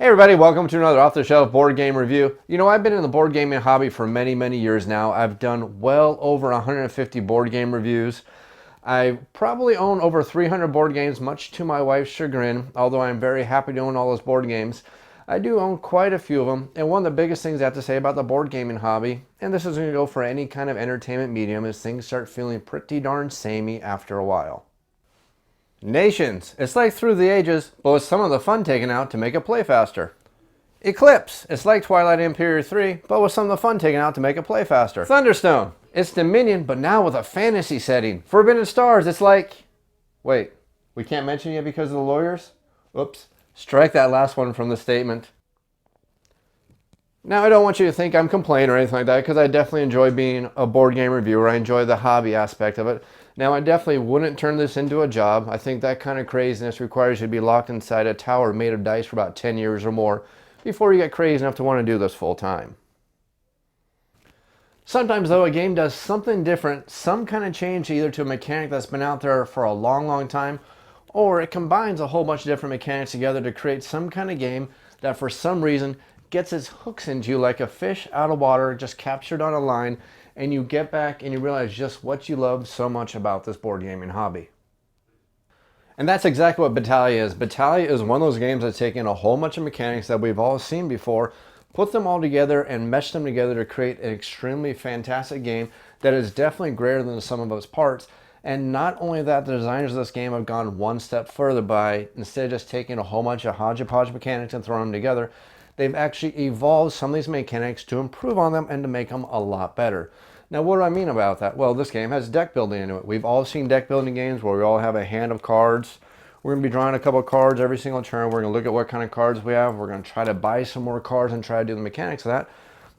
Hey everybody, welcome to another off-the-shelf board game review. You know, I've been in the board gaming hobby for many years now. I've done well over 150 board game reviews. I probably own over 300 board games, much to my wife's chagrin, although I'm very happy to own all those board games. I do own quite a few of them, and one of the biggest things I have to say about the board gaming hobby, and this is going to go for any kind of entertainment medium, is things start feeling pretty darn samey after a while. Nations. It's like Through the Ages, but with some of the fun taken out to make it play faster. Eclipse. It's like Twilight Imperium 3, but with some of the fun taken out to make it play faster. Thunderstone. It's Dominion, but now with a fantasy setting. Forbidden Stars. It's like... Wait, we can't mention it because of the lawyers? Oops. Strike that last one from the statement. Now, I don't want you to think I'm complaining or anything like that, because I definitely enjoy being a board game reviewer. I enjoy the hobby aspect of it. Now, I definitely wouldn't turn this into a job. I think that kind of craziness requires you to be locked inside a tower made of dice for about 10 years or more before you get crazy enough to want to do this full time. Sometimes, though, a game does something different, some kind of change either to a mechanic that's been out there for a long time, or it combines a whole bunch of different mechanics together to create some kind of game that for some reason gets its hooks into you like a fish out of water, just captured on a line, and you get back and you realize just what you love so much about this board gaming hobby. And that's exactly what Battalia is. Battalia is one of those games that's taken a whole bunch of mechanics that we've all seen before, put them all together and meshed them together to create an extremely fantastic game that is definitely greater than the sum of its parts. And not only that, the designers of this game have gone one step further by, instead of just taking a whole bunch of hodgepodge mechanics and throwing them together, they've actually evolved some of these mechanics to improve on them and to make them a lot better. Now, what do I mean about that? Well, this game has deck building into it. We've all seen deck building games where we all have a hand of cards. We're going to be drawing a couple of cards every single turn. We're going to look at what kind of cards we have. We're going to try to buy some more cards and try to do the mechanics of that.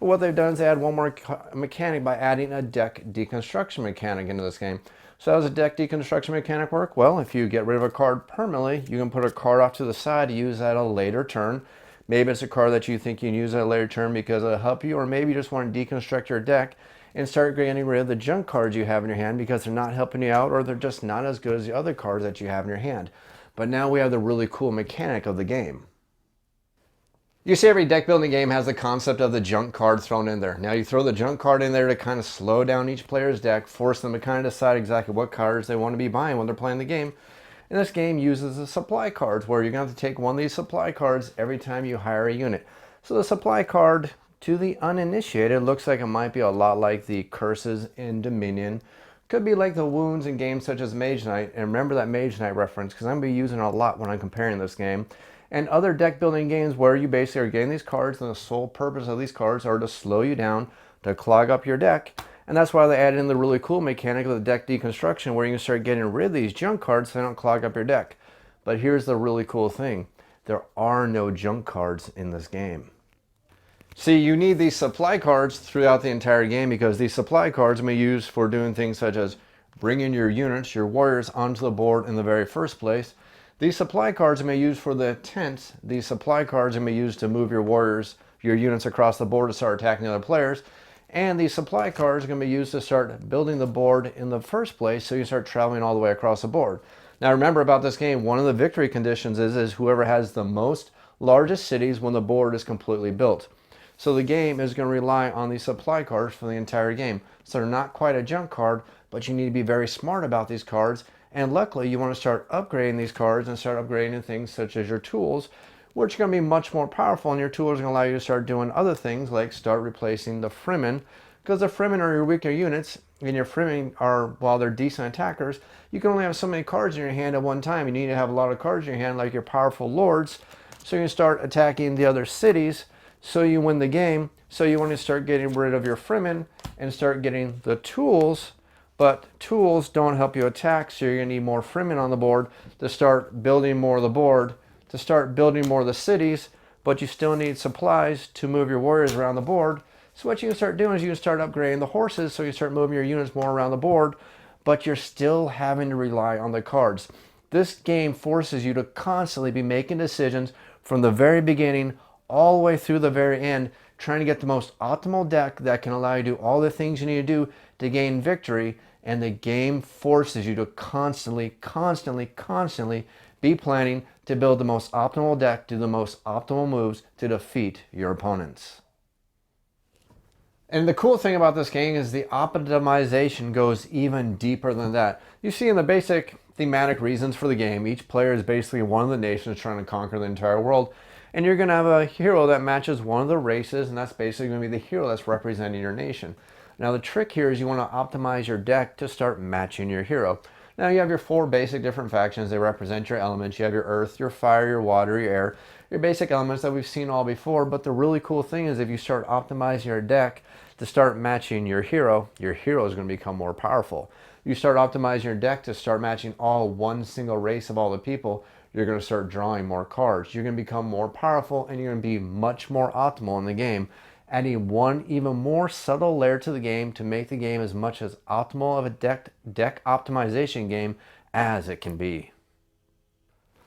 But what they've done is they add one more mechanic by adding a deck deconstruction mechanic into this game. So how does a deck deconstruction mechanic work? Well, if you get rid of a card permanently, you can put a card off to the side to use at a later turn. Maybe it's a card that you think you can use at a later turn because it'll help you, or maybe you just want to deconstruct your deck and start getting rid of the junk cards you have in your hand because they're not helping you out, or they're just not as good as the other cards that you have in your hand. But now we have the really cool mechanic of the game. You see, every deck building game has the concept of the junk card thrown in there. Now you throw the junk card in there to kind of slow down each player's deck, force them to kind of decide exactly what cards they want to be buying when they're playing the game. And this game uses the supply cards, where you're going to have to take one of these supply cards every time you hire a unit. So the supply card, to the uninitiated, looks like it might be a lot like the curses in Dominion. Could be like the wounds in games such as Mage Knight, and remember that Mage Knight reference because I'm going to be using it a lot when I'm comparing this game. And other deck building games where you basically are getting these cards and the sole purpose of these cards are to slow you down, to clog up your deck. And that's why they added in the really cool mechanic of the deck deconstruction, where you can start getting rid of these junk cards so they don't clog up your deck. But here's the really cool thing. There are no junk cards in this game. See, you need these supply cards throughout the entire game because these supply cards may be used for doing things such as bringing your units, your warriors, onto the board in the very first place. These supply cards may be used for the tents. These supply cards may be used to move your warriors, your units across the board to start attacking the other players. And these supply cards are going to be used to start building the board in the first place, so you start traveling all the way across the board. Now remember about this game, one of the victory conditions is whoever has the most largest cities when the board is completely built. So the game is going to rely on these supply cards for the entire game. So they're not quite a junk card, but you need to be very smart about these cards. And luckily, you want to start upgrading these cards and start upgrading things such as your tools, which are going to be much more powerful. And your tools are going to allow you to start doing other things like start replacing the Fremen, because the Fremen are your weaker units, and your Fremen are, while they're decent attackers, you can only have so many cards in your hand at one time. You need to have a lot of cards in your hand, like your powerful lords, so you can start attacking the other cities, so you win the game. So you want to start getting rid of your Fremen and start getting the tools, but tools don't help you attack, so you're going to need more Fremen on the board to start building more of the board, to start building more of the cities, but you still need supplies to move your warriors around the board. So what you can start doing is you can start upgrading the horses, so you start moving your units more around the board, but you're still having to rely on the cards. This game forces you to constantly be making decisions from the very beginning all the way through the very end, trying to get the most optimal deck that can allow you to do all the things you need to do to gain victory. and the game forces you to constantly be planning to build the most optimal deck, do the most optimal moves to defeat your opponents. And the cool thing about this game is the optimization goes even deeper than that. You see in the basic thematic reasons for the game, each player is basically one of the nations trying to conquer the entire world. And you're going to have a hero that matches one of the races, and that's basically going to be the hero that's representing your nation. Now the trick here is you want to optimize your deck to start matching your hero. Now you have your 4 basic different factions. They represent your elements. You have your earth, your fire, your water, your air, your basic elements that we've seen all before. But the really cool thing is if you start optimizing your deck to start matching your hero is going to become more powerful. You start optimizing your deck to start matching all one single race of all the people, you're going to start drawing more cards. You're going to become more powerful, and you're going to be much more optimal in the game, adding one even more subtle layer to the game to make the game as much as optimal of a deck optimization game as it can be.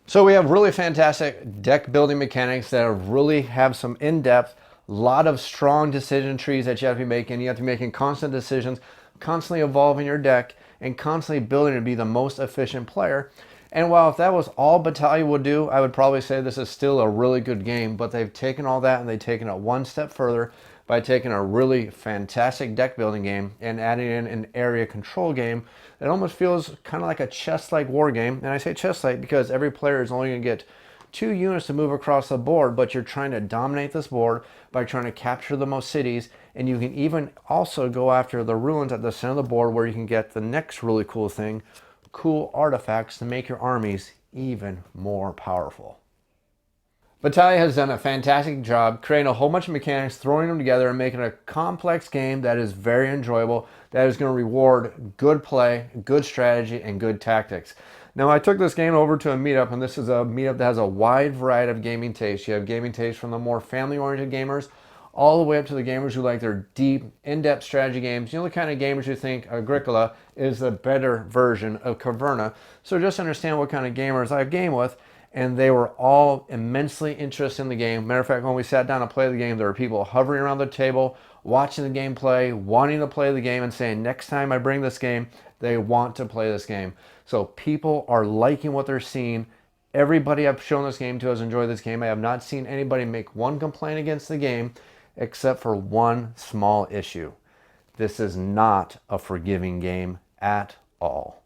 So we have really fantastic deck building mechanics that really have some in-depth, lot of strong decision trees that you have to be making. You have to be making constant decisions, constantly evolving your deck, and constantly building to be the most efficient player. And while if that was all Battalia would do, I would probably say this is still a really good game, but they've taken all that and they've taken it one step further by taking a really fantastic deck building game and adding in an area control game that almost feels kind of like a chess-like war game. And I say chess-like because every player is only going to get 2 units to move across the board, but you're trying to dominate this board by trying to capture the most cities, and you can even also go after the ruins at the center of the board where you can get the next really cool thing, cool artifacts to make your armies even more powerful. Battalia has done a fantastic job creating a whole bunch of mechanics, throwing them together and making a complex game that is very enjoyable, that is going to reward good play, good strategy, and good tactics. Now I took this game over to a meetup, and this is a meetup that has a wide variety of gaming tastes. You have gaming tastes from the more family-oriented gamers all the way up to the gamers who like their deep, in-depth strategy games. You know, the kind of gamers who think Agricola is the better version of Caverna. So just understand what kind of gamers I game with, and they were all immensely interested in the game. Matter of fact, when we sat down to play the game, there were people hovering around the table, watching the gameplay, wanting to play the game, and saying, next time I bring this game, they want to play this game. So people are liking what they're seeing. Everybody I've shown this game to has enjoyed this game. I have not seen anybody make one complaint against the game, except for one small issue. This is not a forgiving game at all.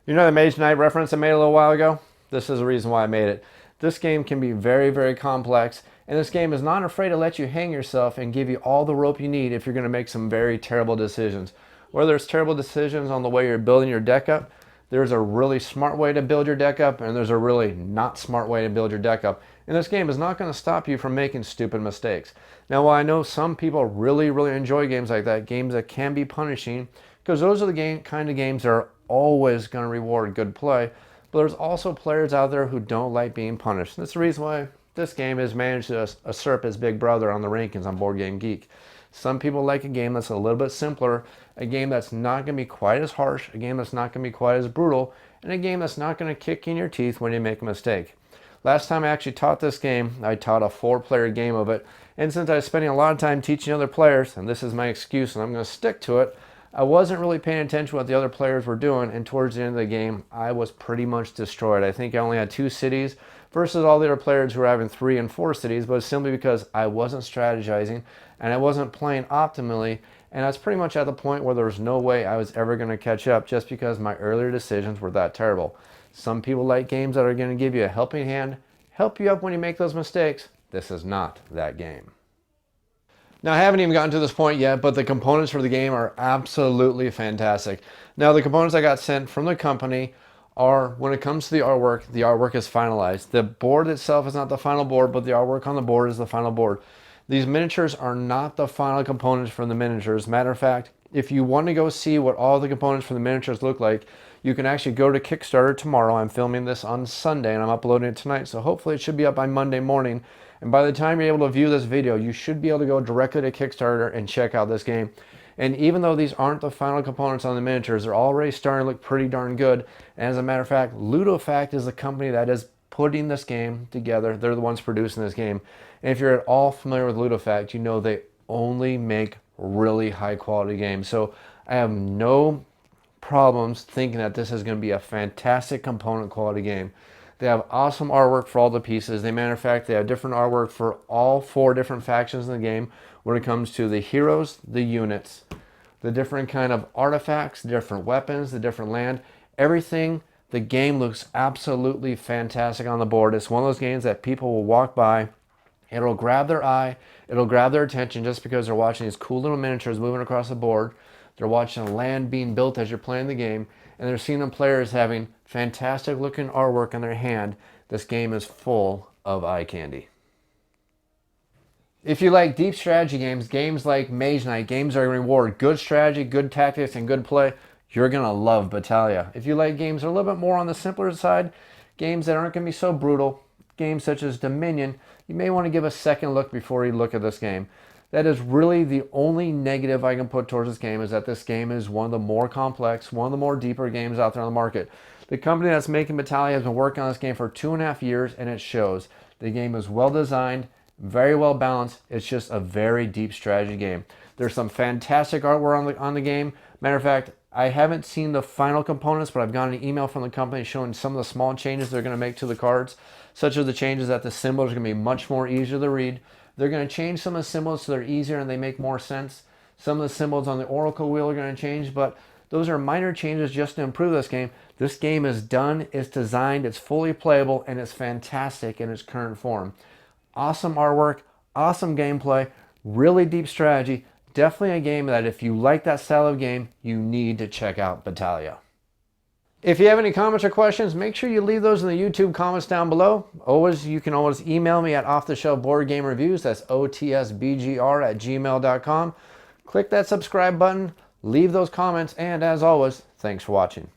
You know the Mage Knight reference I made a little while ago? This is the reason why I made it. This game can be very, very complex, and this game is not afraid to let you hang yourself and give you all the rope you need if you're going to make some very terrible decisions. Whether it's terrible decisions on the way you're building your deck up, there's a really smart way to build your deck up, and there's a really not smart way to build your deck up. And this game is not going to stop you from making stupid mistakes. Now, while I know some people really, really enjoy games like that, games that can be punishing, because those are the kind of games that are always going to reward good play, but there's also players out there who don't like being punished. That's the reason why this game has managed to usurp its big brother on the rankings on Board Game Geek. Some people like a game that's a little bit simpler, a game that's not going to be quite as harsh, a game that's not going to be quite as brutal, and a game that's not going to kick in your teeth when you make a mistake. Last time I actually taught this game, I taught a 4-player game of it, and since I was spending a lot of time teaching other players, and this is my excuse and I'm going to stick to it, I wasn't really paying attention to what the other players were doing, and towards the end of the game, I was pretty much destroyed. I think I only had 2 cities versus all the other players who were having 3 and 4 cities, but it's simply because I wasn't strategizing and I wasn't playing optimally, and I was pretty much at the point where there was no way I was ever going to catch up just because my earlier decisions were that terrible. Some people like games that are going to give you a helping hand, help you up when you make those mistakes. This is not that game. Now, I haven't even gotten to this point yet, but the components for the game are absolutely fantastic. Now, the components I got sent from the company are, when it comes to the artwork is finalized. The board itself is not the final board, but the artwork on the board is the final board. These miniatures are not the final components from the miniatures. Matter of fact, if you want to go see what all the components for the miniatures look like, you can actually go to Kickstarter tomorrow. I'm filming this on Sunday and I'm uploading it tonight, so hopefully it should be up by Monday morning. And by the time you're able to view this video, you should be able to go directly to Kickstarter and check out this game. And even though these aren't the final components on the miniatures, they're already starting to look pretty darn good. And as a matter of fact, LudoFact is the company that is putting this game together. They're the ones producing this game. And if you're at all familiar with LudoFact, you know they only make really high quality games. So I have no problems thinking that this is going to be a fantastic component quality game. They have awesome artwork for all the pieces. Matter of fact, they have different artwork for all 4 different factions in the game when it comes to the heroes, the units, the different kind of artifacts, different weapons, the different land, everything. The game looks absolutely fantastic on the board. It's one of those games that people will walk by. It'll grab their eye. It'll grab their attention just because they're watching these cool little miniatures moving across the board. They're watching land being built as you're playing the game. And they're seeing the players having fantastic looking artwork in their hand. This game is full of eye candy. If you like deep strategy games, games like Mage Knight, games that reward good strategy, good tactics, and good play, you're going to love Battalia. If you like games that are a little bit more on the simpler side, games that aren't going to be so brutal, games such as Dominion, you may want to give a second look before you look at this game. That is really the only negative I can put towards this game, is that this game is one of the more complex, one of the more deeper games out there on the market. The company that's making Battalia has been working on this game for 2.5 years, and it shows. The game is well designed, very well balanced. It's just a very deep strategy game. There's some fantastic artwork on the game. Matter of fact, I haven't seen the final components, but I've gotten an email from the company showing some of the small changes they're going to make to the cards, such as the changes that the symbols are going to be much more easier to read. They're going to change some of the symbols so they're easier and they make more sense. Some of the symbols on the Oracle wheel are going to change, but those are minor changes just to improve this game. This game is done, it's designed, it's fully playable, and it's fantastic in its current form. Awesome artwork, awesome gameplay, really deep strategy. Definitely a game that if you like that style of game, you need to check out Battalia. If you have any comments or questions, make sure you leave those in the YouTube comments down below. You can always email me at offtheshelfboardgamereviews. That's otsbgr@gmail.com. Click that subscribe button, leave those comments, and as always, thanks for watching.